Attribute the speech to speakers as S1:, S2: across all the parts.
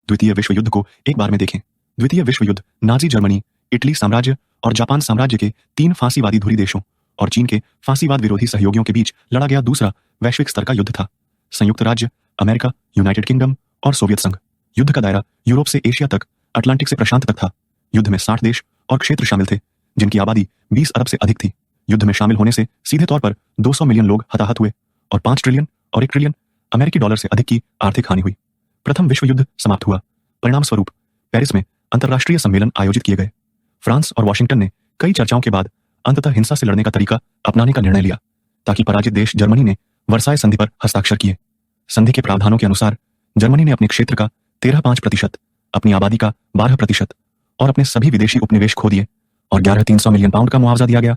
S1: द्वितीय विश्व युद्ध को एक बार में देखें। द्वितीय विश्व युद्ध नाजी जर्मनी, इटली साम्राज्य और जापान साम्राज्य के 3 फांसीवादी धुरी देशों और चीन के फांसीवाद विरोधी सहयोगियों के बीच लड़ा गया दूसरा वैश्विक स्तर का युद्ध था। संयुक्त राज्य अमेरिका, यूनाइटेड किंगडम और सोवियत संघ। युद्ध का दायरा यूरोप से एशिया तक, अटलांटिक से प्रशांत तक था। युद्ध में 60 देश और क्षेत्र शामिल थे, जिनकी आबादी 20 अरब से अधिक थी। युद्ध में शामिल होने से सीधे तौर पर 200 मिलियन लोग हताहत हुए और 5 ट्रिलियन और 1 ट्रिलियन अमेरिकी डॉलर से अधिक की आर्थिक हानि हुई। प्रथम विश्व युद्ध समाप्त हुआ। परिणाम स्वरूप पेरिस में अंतर्राष्ट्रीय सम्मेलन आयोजित किए गए। फ्रांस और वाशिंगटन ने कई चर्चाओं के बाद अंततः हिंसा से लड़ने का तरीका अपनाने का निर्णय लिया, ताकि पराजित देश जर्मनी ने वर्साय संधि पर हस्ताक्षर किए। संधि के प्रावधानों के अनुसार जर्मनी ने अपने क्षेत्र का 13.5%, अपनी आबादी का 12% और अपने सभी विदेशी उपनिवेश खो दिए और 11,300 मिलियन पाउंड का मुआवजा दिया गया,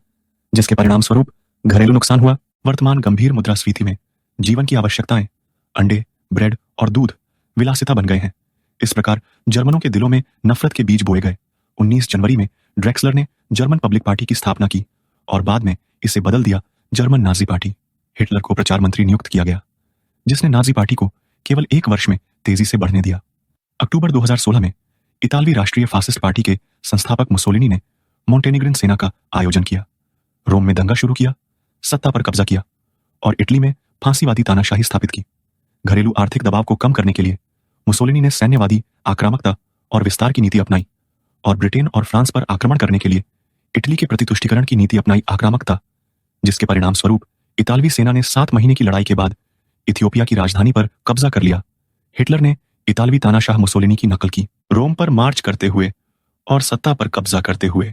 S1: जिसके परिणाम स्वरूप घरेलू नुकसान हुआ। वर्तमान गंभीर मुद्रास्फीति में जीवन की आवश्यकताएं अंडे, ब्रेड और दूध विलासिता बन गए हैं। इस प्रकार जर्मनों के दिलों में नफरत के बीज बोए गए। 19 जनवरी में ड्रेक्सलर ने जर्मन पब्लिक पार्टी की स्थापना की और बाद में इसे बदल दिया जर्मन नाजी पार्टी। हिटलर को प्रचार मंत्री नियुक्त किया गया, जिसने नाजी पार्टी को केवल 1 वर्ष में तेजी से बढ़ने दिया। अक्टूबर 2016 में इतालवी राष्ट्रीय फासिस्ट पार्टी के संस्थापक मुसोलिनी ने मोंटेनिग्रिन सेना का आयोजन किया, रोम में दंगा शुरू किया, सत्ता पर कब्जा किया और इटली में फांसीवादी तानाशाही स्थापित की। घरेलू आर्थिक दबाव को कम करने के लिए मुसोलिनी ने सैन्यवादी आक्रामकता और विस्तार की नीति अपनाई और ब्रिटेन और फ्रांस पर आक्रमण करने के लिए इटली के प्रति तुष्टीकरण की नीति अपनाई आक्रामकता, जिसके परिणाम स्वरूप इतालवी सेना ने 7 महीने की लड़ाई के बाद इथियोपिया की राजधानी पर कब्जा कर लिया। हिटलर ने इतालवी तानाशाह मुसोलिनी की नकल की। रोम पर मार्च करते हुए और सत्ता पर कब्जा करते हुए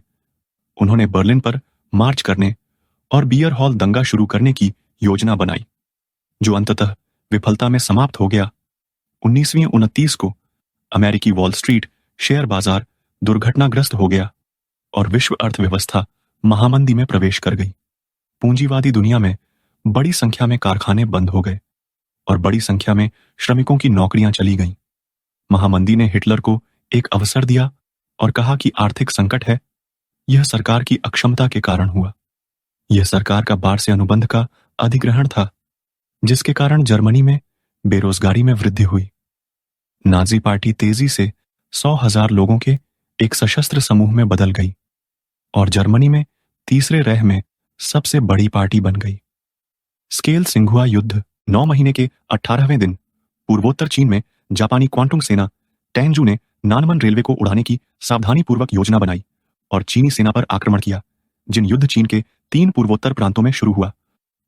S1: उन्होंने बर्लिन पर मार्च करने और बियर हॉल दंगा शुरू करने की योजना बनाई, जो अंततः विफलता में समाप्त हो गया। 1929 को अमेरिकी वॉल स्ट्रीट शेयर बाजार दुर्घटनाग्रस्त हो गया और विश्व अर्थव्यवस्था महामंदी में प्रवेश कर गई। पूंजीवादी दुनिया में बड़ी संख्या में कारखाने बंद हो गए और बड़ी संख्या में श्रमिकों की नौकरियां चली गईं। महामंदी ने हिटलर को एक अवसर दिया और कहा कि आर्थिक संकट है, यह सरकार की अक्षमता के कारण हुआ। यह सरकार का बार से अनुबंध का अधिग्रहण था, जिसके कारण जर्मनी में बेरोजगारी में वृद्धि हुई। नाजी पार्टी तेजी से 100,000 लोगों के एक सशस्त्र समूह में बदल गई और जर्मनी में तीसरे रह में सबसे बड़ी पार्टी बन गई। स्केल सिंघुआ युद्ध 9 महीने के 18वें दिन पूर्वोत्तर चीन में जापानी क्वांटुंग सेना टैंगजू ने नानमन रेलवे को उड़ाने की सावधानीपूर्वक योजना बनाई और चीनी सेना पर आक्रमण किया, जिन युद्ध चीन के 3 पूर्वोत्तर प्रांतों में शुरू हुआ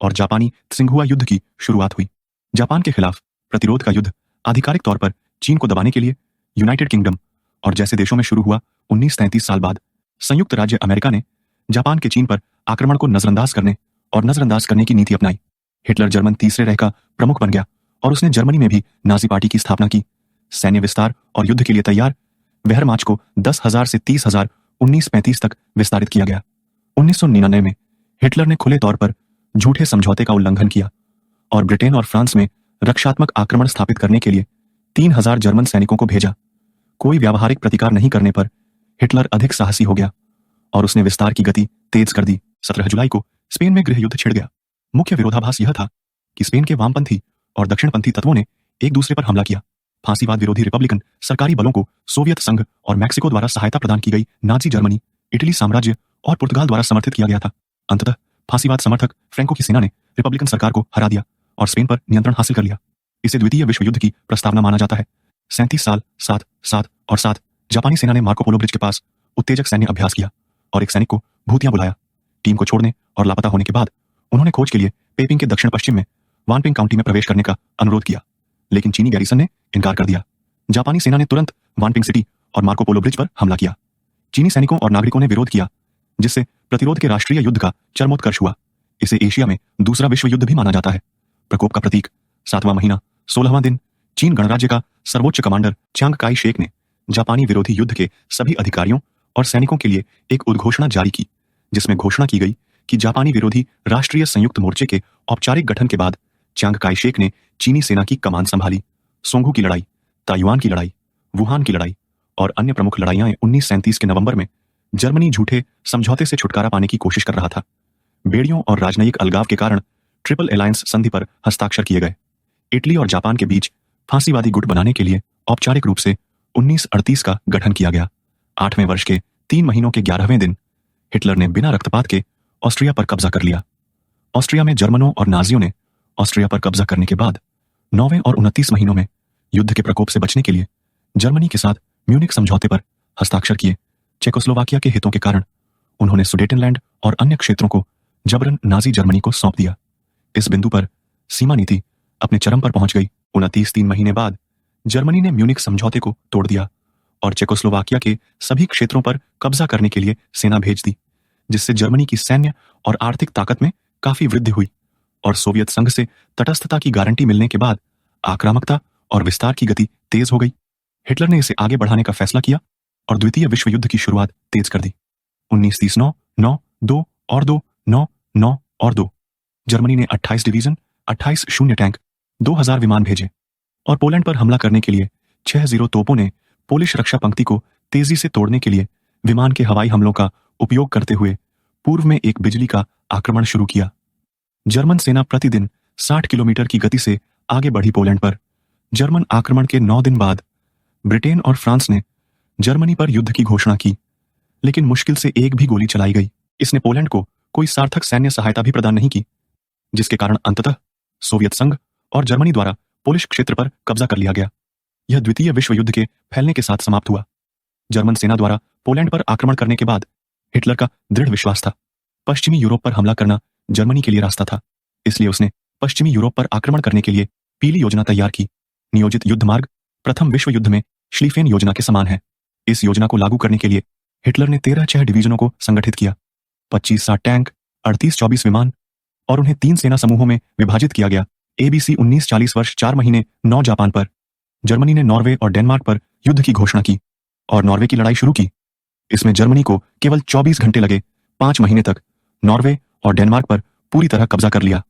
S1: और जापानी सिंघुआ युद्ध की शुरुआत हुई। जापान के खिलाफ प्रतिरोध का युद्ध आधिकारिक तौर पर चीन को दबाने के लिए यूनाइटेड किंगडम और जैसे देशों में शुरू हुआ। 1933 साल बाद संयुक्त राज्य अमेरिका ने जापान के चीन पर आक्रमण को नजरअंदाज करने की नीति अपनाई। हिटलर जर्मन तीसरे रह का प्रमुख बन गया और उसने जर्मनी में भी नाजी पार्टी की स्थापना की। सैन्य विस्तार और युद्ध के लिए तैयार वेहरमाच को 10,000 से 30,000 1935 तक विस्तारित किया गया। 1999 में हिटलर ने खुले तौर पर झूठे समझौते का उल्लंघन किया और ब्रिटेन और फ्रांस में रक्षात्मक आक्रमण स्थापित करने के लिए 3,000 जर्मन सैनिकों को भेजा। कोई व्यावहारिक प्रतिकार नहीं करने पर हिटलर अधिक साहसी हो गया और उसने विस्तार की गति तेज कर दी। 17 जुलाई को स्पेन में गृह युद्ध छिड़ गया। मुख्य विरोधाभास यह था कि स्पेन के वामपंथी और दक्षिणपंथी तत्वों ने एक दूसरे पर हमला किया। फांसीवाद विरोधी रिपब्लिकन सरकारी बलों को सोवियत संघ और मैक्सिको द्वारा सहायता प्रदान की गई नाजी जर्मनी, इटली साम्राज्य और पुर्तगाल द्वारा समर्थित किया गया था। अंततः फांसीवाद समर्थक फ्रैंको की सेना ने रिपब्लिकन सरकार को हरा दिया और स्पेन पर नियंत्रण हासिल कर लिया। इसे द्वितीय विश्व युद्ध की प्रस्तावना माना जाता है। 37 साल 7 जापानी सेना ने मार्को पोलो ब्रिज के पास उत्तेजक सैन्य अभ्यास किया और एक सैनिक को भूतिया बुलाया। टीम को छोड़ने और लापता होने के बाद उन्होंने खोज के लिए पेपिंग के दक्षिण पश्चिम में वानपिंग काउंटी में प्रवेश करने का अनुरोध किया, लेकिन चीनी गैरिसन ने इनकार कर दिया। जापानी सेना ने तुरंत वानपिंग सिटी और मार्को पोलो ब्रिज पर हमला किया। चीनी सैनिकों और नागरिकों ने विरोध किया, जिससे प्रतिरोध के राष्ट्रीय युद्ध का चरमोत्कर्ष हुआ। इसे एशिया में दूसरा विश्व युद्ध भी माना जाता है। प्रकोप का प्रतीक 7वां महीना 16वां दिन चीन गणराज्य का सर्वोच्च कमांडर च्यांग काई शेक ने जापानी विरोधी युद्ध के सभी अधिकारियों और सैनिकों के लिए एक उद्घोषणा जारी की, जिसमें घोषणा की गई कि जापानी विरोधी राष्ट्रीय संयुक्त मोर्चे के औपचारिक गठन के बाद च्यांग काई शेक ने चीनी सेना की कमान संभाली। सोंगू की लड़ाई, ताइवान की लड़ाई, वुहान की लड़ाई और अन्य प्रमुख लड़ाइयां 1937 के नवंबर में जर्मनी झूठे समझौते से छुटकारा पाने की कोशिश कर रहा था। बेड़ियों और राजनयिक अलगाव के कारण ट्रिपल अलायंस संधि पर हस्ताक्षर किए गए। इटली और जापान के बीच फांसीवादी गुट बनाने के लिए औपचारिक रूप से 1938 का गठन किया गया। 8वें वर्ष के 3 महीनों के 11वें दिन हिटलर ने बिना रक्तपात के ऑस्ट्रिया पर कब्जा कर लिया। ऑस्ट्रिया में जर्मनों और नाजियों ने ऑस्ट्रिया पर कब्जा करने के बाद 9वें और 29 महीनों में युद्ध के प्रकोप से बचने के लिए जर्मनी के साथ म्यूनिख समझौते पर हस्ताक्षर किए। चेकोस्लोवाकिया के हितों के कारण उन्होंने सुडेटनलैंड और अन्य क्षेत्रों को जबरन नाजी जर्मनी को सौंप दिया। इस बिंदु पर सीमा नीति अपने चरम पर पहुंच गई। 29 महीने बाद जर्मनी ने म्यूनिख समझौते को तोड़ दिया और चेकोस्लोवाकिया के सभी क्षेत्रों पर कब्जा करने के लिए सेना भेज दी, जिससे जर्मनी की सैन्य और आर्थिक ताकत में काफी वृद्धि हुई और सोवियत संघ से तटस्थता की गारंटी मिलने के बाद आक्रामकता और विस्तार की गति तेज हो गई। हिटलर ने इसे आगे बढ़ाने का फैसला किया और द्वितीय विश्व युद्ध की शुरुआत तेज कर दी। 1930 9 2 और 2 9 9 और 2 जर्मनी ने 28 डिवीजन, 28 शून्य टैंक, 2000 विमान भेजे और पोलैंड पर हमला करने के लिए 60 तोपों ने पोलिश रक्षा पंक्ति को तेजी से तोड़ने के लिए विमान के हवाई हमलों का उपयोग करते हुए पूर्व में एक बिजली का आक्रमण शुरू किया। जर्मन सेना प्रतिदिन 60 किलोमीटर की गति से आगे बढ़ी। पोलैंड पर जर्मन आक्रमण के 9 दिन बाद ब्रिटेन और फ्रांस ने जर्मनी पर युद्ध की घोषणा की, लेकिन मुश्किल से एक भी गोली चलाई गई। इसने पोलैंड को कोई सार्थक सैन्य सहायता भी प्रदान नहीं की, जिसके कारण अंततः सोवियत संघ और जर्मनी द्वारा पोलिश क्षेत्र पर कब्जा कर लिया गया। यह द्वितीय विश्व युद्ध के फैलने के साथ समाप्त हुआ। जर्मन सेना द्वारा पोलैंड पर आक्रमण करने के बाद हिटलर का दृढ़ विश्वास था पश्चिमी यूरोप पर हमला करना जर्मनी के लिए रास्ता था, इसलिए उसने पश्चिमी यूरोप पर आक्रमण करने के लिए पीली योजना तैयार की। नियोजित युद्ध मार्ग प्रथम विश्व युद्ध में श्लीफेन योजना के समान है। इस योजना को लागू करने के लिए हिटलर ने 13 डिवीजनों को संगठित किया, 25-60 टैंक, 38-24 विमान और उन्हें 3 सेना समूहों में विभाजित किया गया। ABC 1940 वर्ष 4 महीने 9 जापान पर जर्मनी ने नॉर्वे और डेनमार्क पर युद्ध की घोषणा की और नॉर्वे की लड़ाई शुरू की। इसमें जर्मनी को केवल 24 घंटे लगे। 5 महीने तक नॉर्वे और डेनमार्क पर पूरी तरह कब्जा कर लिया।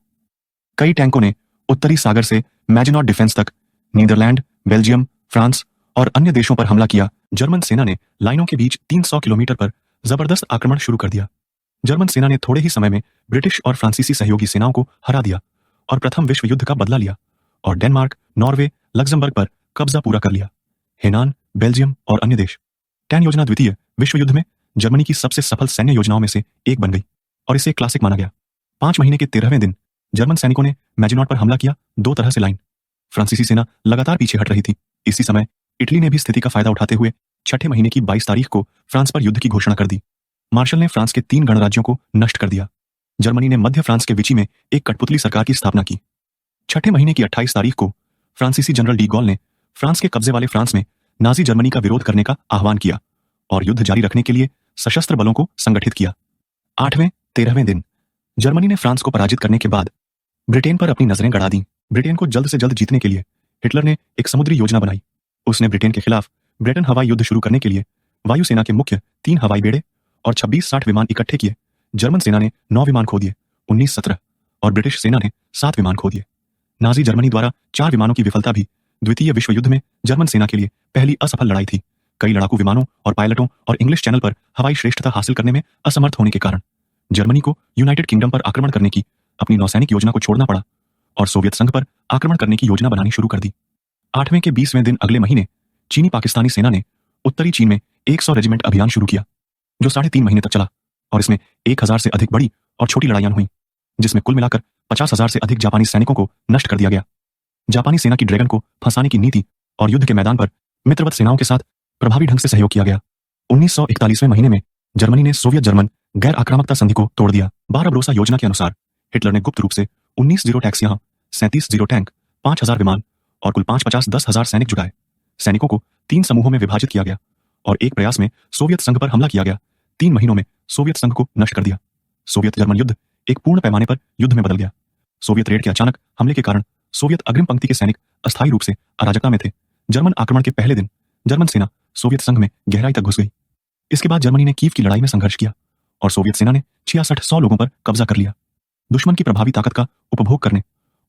S1: कई टैंकों ने उत्तरी सागर से मैजिनॉट डिफेंस तक नीदरलैंड, बेल्जियम, फ्रांस और अन्य देशों पर हमला किया। जर्मन सेना ने लाइनों के बीच 300 किलोमीटर पर जबरदस्त आक्रमण शुरू कर दिया। जर्मन सेना ने थोड़े ही समय में ब्रिटिश और फ्रांसीसी सहयोगी सेनाओं को हरा दिया और प्रथम विश्व युद्ध का बदला लिया और डेनमार्क, नॉर्वे, लक्जमबर्ग पर कब्जा पूरा कर लिया। हेनान, बेल्जियम और अन्य देश। टैन योजना द्वितीय विश्व युद्ध में जर्मनी की सबसे सफल सैन्य योजनाओं में से एक बन गई और इसे क्लासिक माना गया। 5 महीने के 13वें दिन जर्मन सैनिकों ने मैजिनॉट पर हमला किया। 2 तरह से लाइन। फ्रांसीसी सेना लगातार पीछे हट रही थी। इसी समय इटली ने भी स्थिति का फायदा उठाते हुए 6ठे महीने की 22 तारीख को फ्रांस पर युद्ध की घोषणा कर दी। मार्शल ने फ्रांस के 3 गणराज्यों को नष्ट कर दिया। जर्मनी ने मध्य फ्रांस के विची में एक कठपुतली सरकार की स्थापना की। 6ठे महीने की 28 तारीख को फ्रांसीसी जनरल डी गॉल ने फ्रांस के कब्जे वाले फ्रांस में नाजी जर्मनी का विरोध करने का आह्वान किया और युद्ध जारी रखने के लिए सशस्त्र बलों को संगठित किया। 8वें 13वें दिन जर्मनी ने फ्रांस को पराजित करने के बाद ब्रिटेन पर अपनी नजरें गड़ा दी। ब्रिटेन को जल्द से जल्द जीतने के लिए हिटलर ने एक समुद्री योजना बनाई। उसने ब्रिटेन के खिलाफ ब्रेटन हवाई युद्ध शुरू करने के लिए वायुसेना के मुख्य 3 हवाई बेड़े और 26-60 विमान इकट्ठे किए। जर्मन सेना ने 9 विमान खो दिए, 19-17 और ब्रिटिश सेना ने 7 विमान खो दिए। नाजी जर्मनी द्वारा 4 विमानों की विफलता भी द्वितीय विश्व युद्ध में जर्मन सेना के लिए पहली असफल लड़ाई थी। कई लड़ाकू विमानों और पायलटों और इंग्लिश चैनल पर हवाई श्रेष्ठता हासिल करने में असमर्थ होने के कारण जर्मनी को यूनाइटेड किंगडम पर आक्रमण करने की अपनी नौसैनिक योजना को छोड़ना पड़ा और सोवियत संघ पर आक्रमण करने की योजना बनानी शुरू कर दी। 8वें के 20वें दिन अगले महीने चीनी पाकिस्तानी सेना ने उत्तरी चीन में 100 रेजिमेंट अभियान शुरू किया, जो 3.5 महीने तक चला और इसमें 1000 से अधिक बड़ी और छोटी लड़ाइयां हुई, जिसमें कुल मिलाकर 50,000 से अधिक जापानी सैनिकों को नष्ट कर दिया गया। जापानी सेना की ड्रैगन को फंसाने की नीति और युद्ध के मैदान पर मित्रवत सेनाओं के साथ प्रभावी ढंग से सहयोग किया गया। 1941वें महीने में जर्मनी ने सोवियत जर्मन गैर आक्रामकता संधि को तोड़ दिया। बारबरोसा योजना के अनुसार हिटलर ने गुप्त रूप से 19 जीरो टैक्सियां, 37 जीरो टैंक, 5000 विमान और कुल 5-50-10,000 सैनिक जुटाए। सैनिकों को 3 समूहों में विभाजित किया गया और एक प्रयास में सोवियत संघ पर हमला किया गया। 3 महीनों में सोवियत संघ को नष्ट कर दिया। सोवियत जर्मन युद्ध एक पूर्ण पैमाने पर युद्ध में बदल गया। सोवियत रेड के अचानक हमले के कारण सोवियत अग्रिम पंक्ति के सैनिक अस्थायी रूप से अराजकता में थे। जर्मन आक्रमण के पहले दिन जर्मन सेना सोवियत संघ में गहराई तक घुस गई। इसके बाद जर्मनी ने कीव की लड़ाई में संघर्ष किया और सोवियत सेना ने 6600 लोगों पर कब्जा कर लिया। दुश्मन की प्रभावी ताकत का उपभोग करने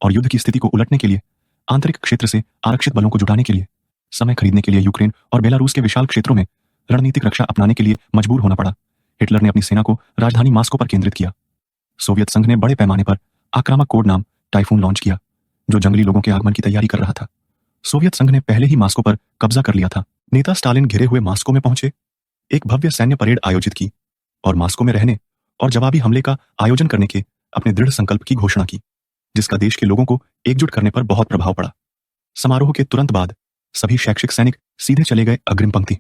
S1: और युद्ध की स्थिति को उलटने के लिए आंतरिक क्षेत्र से आरक्षित बलों को जुटाने के लिए समय खरीदने के लिए यूक्रेन और बेलारूस के विशाल क्षेत्रों में रणनीतिक रक्षा अपनाने के लिए मजबूर होना पड़ा। हिटलर ने अपनी सेना को राजधानी मास्को पर केंद्रित किया। सोवियत संघ ने बड़े पैमाने पर आक्रामक कोड नाम टाइफून लॉन्च किया, जो जंगली लोगों के आगमन की तैयारी कर रहा था। सोवियत संघ ने पहले ही मास्को पर कब्जा कर लिया था। नेता स्टालिन घिरे हुए मॉस्को में पहुंचे, एक भव्य सैन्य परेड आयोजित की और मॉस्को में रहने और जवाबी हमले का आयोजन करने के अपने दृढ़ संकल्प की घोषणा की, जिसका देश के लोगों को एकजुट करने पर बहुत प्रभाव पड़ा। समारोह के तुरंत बाद सभी शैक्षिक सैनिक सीधे चले गए अग्रिम पंक्ति।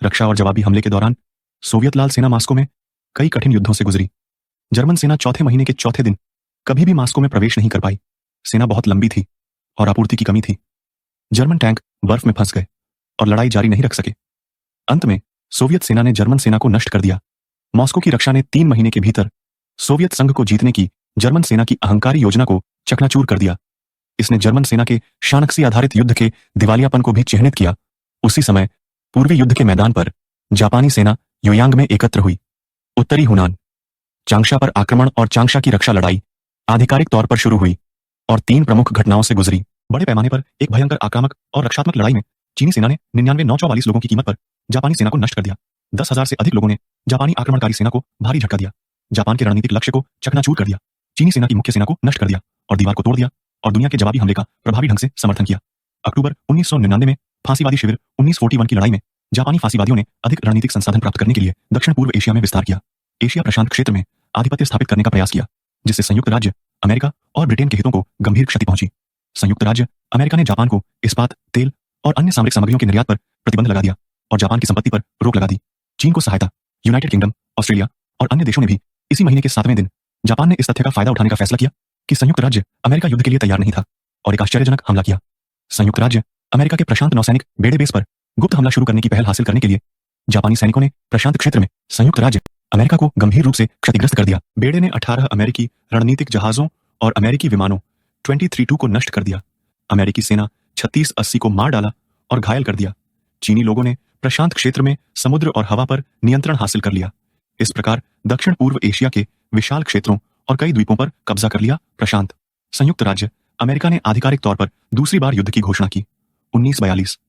S1: रक्षा और जवाबी हमले के दौरान सोवियत लाल सेना मॉस्को में कई कठिन युद्धों से गुजरी। जर्मन सेना चौथे महीने के चौथे दिन कभी भी मॉस्को में प्रवेश नहीं कर पाई। सेना बहुत लंबी थी और आपूर्ति की कमी थी। जर्मन टैंक बर्फ में फंस गए और लड़ाई जारी नहीं रख सके। अंत में सोवियत सेना ने जर्मन सेना को नष्ट कर दिया। मॉस्को की रक्षा ने 3 महीने के भीतर सोवियत संघ को जीतने की जर्मन सेना की अहंकारी योजना को चकनाचूर कर दिया। इसने जर्मन सेना के शानक्सी आधारित युद्ध के दिवालियापन को भी चिह्नित किया। उसी समय पूर्वी युद्ध के मैदान पर जापानी सेना योयांग में एकत्र हुई। उत्तरी हुनान, चांगशा पर आक्रमण और चांगशा की रक्षा लड़ाई आधिकारिक तौर पर शुरू हुई और 3 प्रमुख घटनाओं से गुजरी। बड़े पैमाने पर एक भयंकर आक्रामक और रक्षात्मक लड़ाई में चीनी सेना ने 99,944 लोगों की कीमत पर जापानी सेना को नष्ट कर दिया। 10,000 से अधिक लोगों ने जापानी आक्रमणकारी सेना को भारी झटका दिया, जापान के रणनीतिक लक्ष्य को चकनाचूर कर दिया, चीनी सेना की मुख्य सेना को नष्ट कर दिया और दीवार को तोड़ दिया और दुनिया के जवाबी हमले का प्रभावी ढंग से समर्थन किया। अक्टूबर 1999 में फांसीवादी शिविर 1941 की लड़ाई में जापानी फांसीवादियों ने अधिक रणनीतिक संसाधन प्राप्त करने के लिए दक्षिण पूर्व एशिया में विस्तार किया। एशिया प्रशांत क्षेत्र में आधिपत्य स्थापित करने का प्रयास किया, जिससे संयुक्त राज्य अमेरिका और ब्रिटेन के हितों को गंभीर क्षति पहुंची। संयुक्त राज्य अमेरिका ने जापान को इस्पात, तेल और अन्य सामरिक सामग्रियों के निर्यात पर प्रतिबंध लगा दिया और जापान की संपत्ति पर रोक लगा दी। चीन को सहायता, यूनाइटेड किंगडम, ऑस्ट्रेलिया और अन्य देशों ने भी इसी महीने के 7वें दिन जापान ने इस तथ्य का फायदा उठाने का फैसला किया कि संयुक्त राज्य अमेरिका युद्ध के लिए तैयार नहीं था और एक आश्चर्यजनक हमला किया। संयुक्त राज्य अमेरिका के प्रशांत नौसैनिक बेड़े बेस पर गुप्त हमला शुरू करने की पहल हासिल करने के लिए जापानी सैनिकों ने प्रशांत क्षेत्र में संयुक्त राज्य अमेरिका को गंभीर रूप से क्षतिग्रस्त कर दिया। बेड़े ने 18 अमेरिकी रणनीतिक जहाजों और अमेरिकी विमानों 23-2 को नष्ट कर दिया। अमेरिकी सेना 36-80 को मार डाला और घायल कर दिया। चीनी लोगों ने प्रशांत क्षेत्र में समुद्र और हवा पर नियंत्रण हासिल कर लिया। इस प्रकार दक्षिण पूर्व एशिया के विशाल क्षेत्रों और कई द्वीपों पर कब्जा कर लिया प्रशांत। संयुक्त राज्य अमेरिका ने आधिकारिक तौर पर दूसरी बार युद्ध की घोषणा की 1942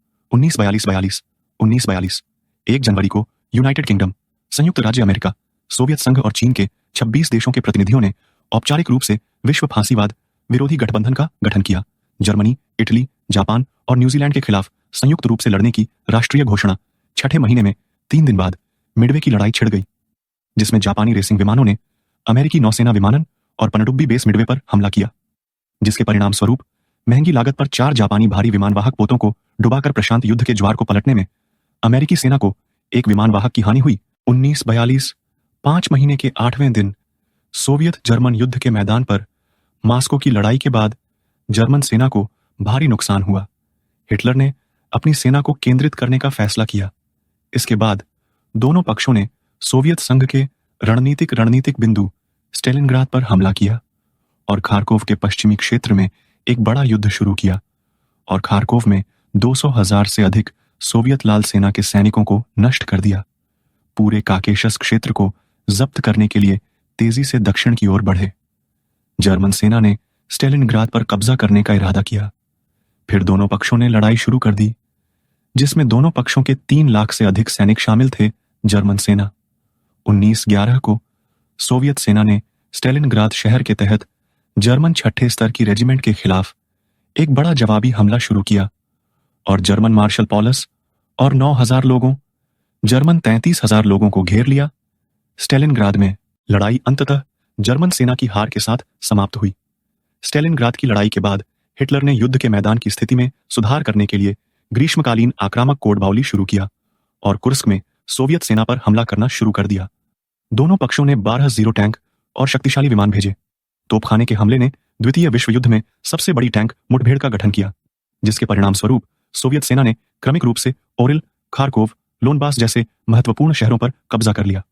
S1: 1 जनवरी को यूनाइटेड किंगडम, संयुक्त राज्य अमेरिका, सोवियत संघ और चीन के 26 देशों के प्रतिनिधियों ने औपचारिक रूप से विश्व फांसीवाद विरोधी गठबंधन का गठन किया। जर्मनी, इटली, जापान और न्यूजीलैंड के खिलाफ संयुक्त रूप से लड़ने की राष्ट्रीय घोषणा 6ठे महीने में 3 दिन बाद मिडवे की लड़ाई छिड़ गई, जिसमें जापानी रेसिंग विमानों ने अमेरिकी नौसेना विमानन और पनडुब्बी बेस मिडवे पर हमला किया, जिसके परिणाम स्वरूप महंगी लागत पर 4 जापानी भारी विमानवाहक पोतों को डुबाकर प्रशांत युद्ध के ज्वार को पलटने में अमेरिकी सेना को एक विमानवाहक की हानि हुई। 1942 5 महीने के 8वें दिन सोवियत जर्मन युद्ध के मैदान पर मॉस्को की लड़ाई के बाद जर्मन सेना को भारी नुकसान हुआ। हिटलर ने अपनी सेना को केंद्रित करने का फैसला किया। इसके बाद दोनों पक्षों ने सोवियत संघ के रणनीतिक बिंदु स्टेलिनग्राद पर हमला किया और खार्कोव के पश्चिमी क्षेत्र में एक बड़ा युद्ध शुरू किया और खार्कोव में 200,000 से अधिक सोवियत लाल सेना के सैनिकों को नष्ट कर दिया। पूरे काकेशस क्षेत्र को जब्त करने के लिए तेजी से दक्षिण की ओर बढ़े। जर्मन सेना ने स्टेलिनग्राद पर कब्जा करने का इरादा किया। फिर दोनों पक्षों ने लड़ाई शुरू कर दी, जिसमें दोनों पक्षों के 3 लाख से अधिक सैनिक शामिल थे। जर्मन सेना 1911 को सोवियत सेना ने स्टेलिनग्राद शहर के तहत जर्मन 6ठे स्तर की रेजिमेंट के खिलाफ एक बड़ा जवाबी हमला शुरू किया और जर्मन मार्शल पॉलस और 9,000 लोगों जर्मन 33,000 लोगों को घेर लिया। स्टेलिनग्राद में लड़ाई अंततः जर्मन सेना की हार के साथ समाप्त हुई। स्टेलिनग्राद की लड़ाई के बाद हिटलर ने युद्ध के मैदान की स्थिति में सुधार करने के लिए ग्रीष्मकालीन आक्रामक कोडबावली शुरू किया और कुर्स्क में सोवियत सेना पर हमला करना शुरू कर दिया। दोनों पक्षों ने 12 टैंक और शक्तिशाली विमान भेजे। तोपखाने के हमले ने द्वितीय विश्व युद्ध में सबसे बड़ी टैंक मुठभेड़ का गठन किया, जिसके परिणाम स्वरूप सोवियत सेना ने क्रमिक रूप से ओरिल, खार्कोव, लोनबास जैसे महत्वपूर्ण शहरों पर कब्जा कर लिया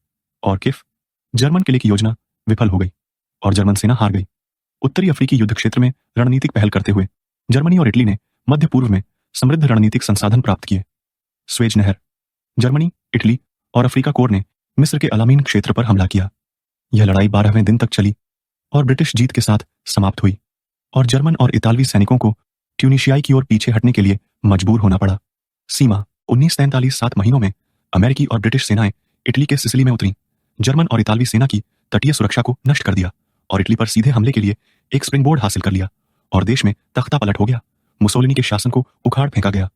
S1: और किफ जर्मन किले की योजना विफल हो गई और जर्मन सेना हार गई। उत्तरी अफ्रीकी युद्ध क्षेत्र में रणनीतिक पहल करते हुए जर्मनी और इटली ने मध्य पूर्व में समृद्ध रणनीतिक संसाधन प्राप्त किए। स्वेज नहर, जर्मनी, इटली और अफ्रीका कोर ने मिस्र के अलामीन क्षेत्र पर हमला किया। यह लड़ाई 12वें दिन तक चली और ब्रिटिश जीत के साथ समाप्त हुई और जर्मन और इतालवी सैनिकों को ट्यूनीशियाई की ओर पीछे हटने के लिए मजबूर होना पड़ा। सीमा 1943 7 महीनों में अमेरिकी और ब्रिटिश सेनाएं इटली के सिसिली में उतरी। जर्मन और इतालवी सेना की तटीय सुरक्षा को नष्ट कर दिया और इटली पर सीधे हमले के लिए एक स्प्रिंगबोर्ड हासिल कर लिया और देश में तख्ता पलट हो गया। मुसोलिनी के शासन को उखाड़ फेंका गया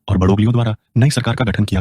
S1: और बड़ोग्लियो द्वारा नई सरकार का गठन किया गया।